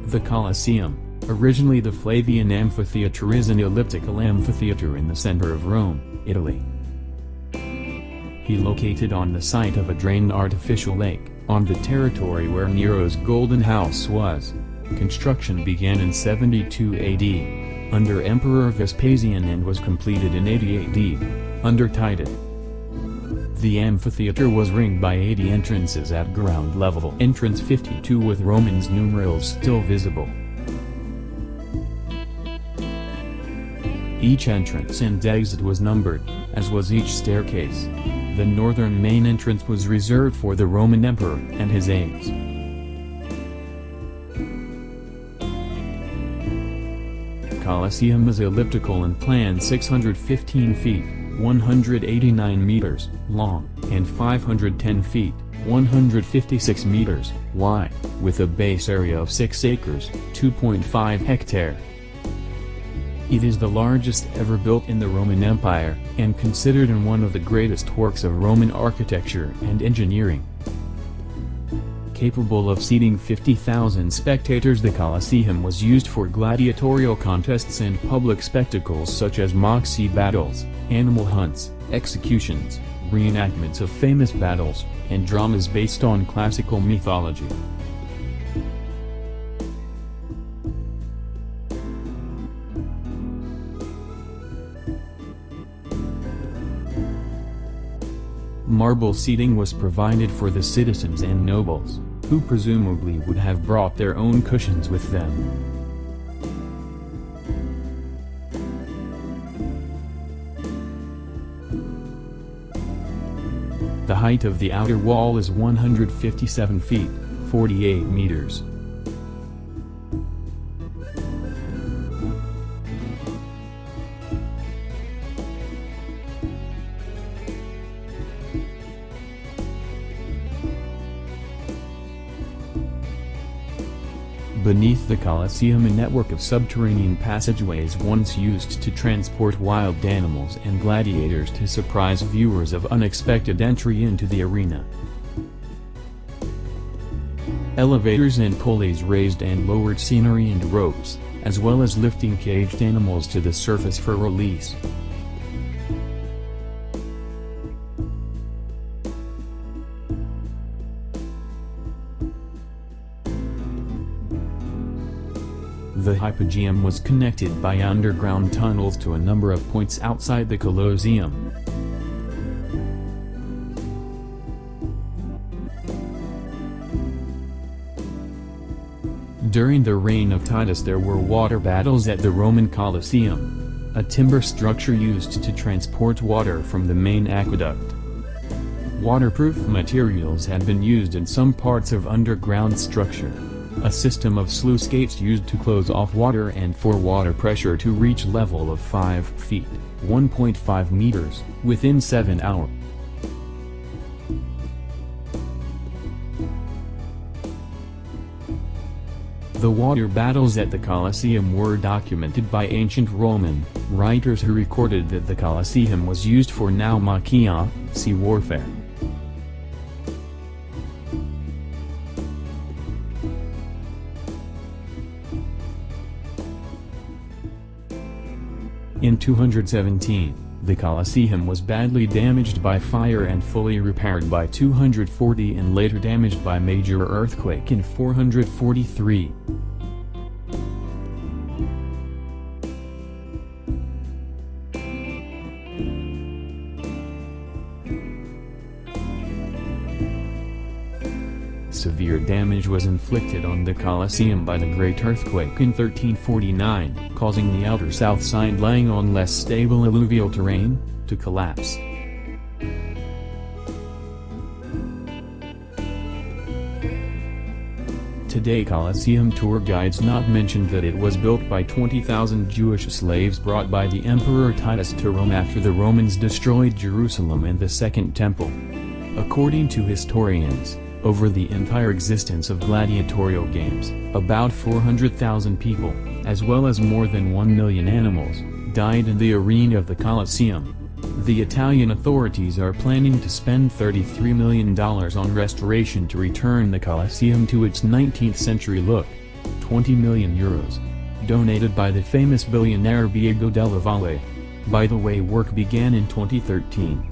The Colosseum, originally the Flavian Amphitheatre, is an elliptical amphitheatre in the center of Rome, Italy. Located on the site of a drained artificial lake, on the territory where Nero's Golden House was. Construction began in 72 AD, under Emperor Vespasian, and was completed in 80 AD, under Titus. The amphitheatre was ringed by 80 entrances at ground level, entrance 52 with Roman numerals still visible. Each entrance and exit was numbered, as was each staircase. The northern main entrance was reserved for the Roman emperor and his aides. Colosseum is elliptical in plan, 615 feet, 189 meters, long, and 510 feet, 156 meters, wide, with a base area of 6 acres, 2.5 hectare. It is the largest ever built in the Roman Empire, and considered one of the greatest works of Roman architecture and engineering. Capable of seating 50,000 spectators, the Colosseum was used for gladiatorial contests and public spectacles such as mock sea battles, animal hunts, executions, reenactments of famous battles, and dramas based on classical mythology. Marble seating was provided for the citizens and nobles, who presumably would have brought their own cushions with them. The height of the outer wall is 157 feet, 48 meters. Beneath the Colosseum, a network of subterranean passageways once used to transport wild animals and gladiators to surprise viewers of unexpected entry into the arena. Elevators and pulleys raised and lowered scenery and ropes, as well as lifting caged animals to the surface for release. The Hypogeum was connected by underground tunnels to a number of points outside the Colosseum. During the reign of Titus, there were water battles at the Roman Colosseum, a timber structure used to transport water from the main aqueduct. Waterproof materials had been used in some parts of underground structure. A system of sluice gates used to close off water and for water pressure to reach level of 5 feet, 1.5 meters, within 7 hours. The water battles at the Colosseum were documented by ancient Roman writers who recorded that the Colosseum was used for naumachia, sea warfare. In 217, the Colosseum was badly damaged by fire and fully repaired by 240, and later damaged by major earthquake in 443. Severe damage was inflicted on the Colosseum by the Great Earthquake in 1349, causing the outer south side, lying on less stable alluvial terrain, to collapse. Today, Colosseum tour guides not mention that it was built by 20,000 Jewish slaves brought by the Emperor Titus to Rome after the Romans destroyed Jerusalem and the Second Temple. According to historians, over the entire existence of gladiatorial games, about 400,000 people, as well as more than 1 million animals, died in the arena of the Colosseum. The Italian authorities are planning to spend $33 million on restoration to return the Colosseum to its 19th century look. 20 million euros. Donated by the famous billionaire Diego Della Valle. By the way, work began in 2013.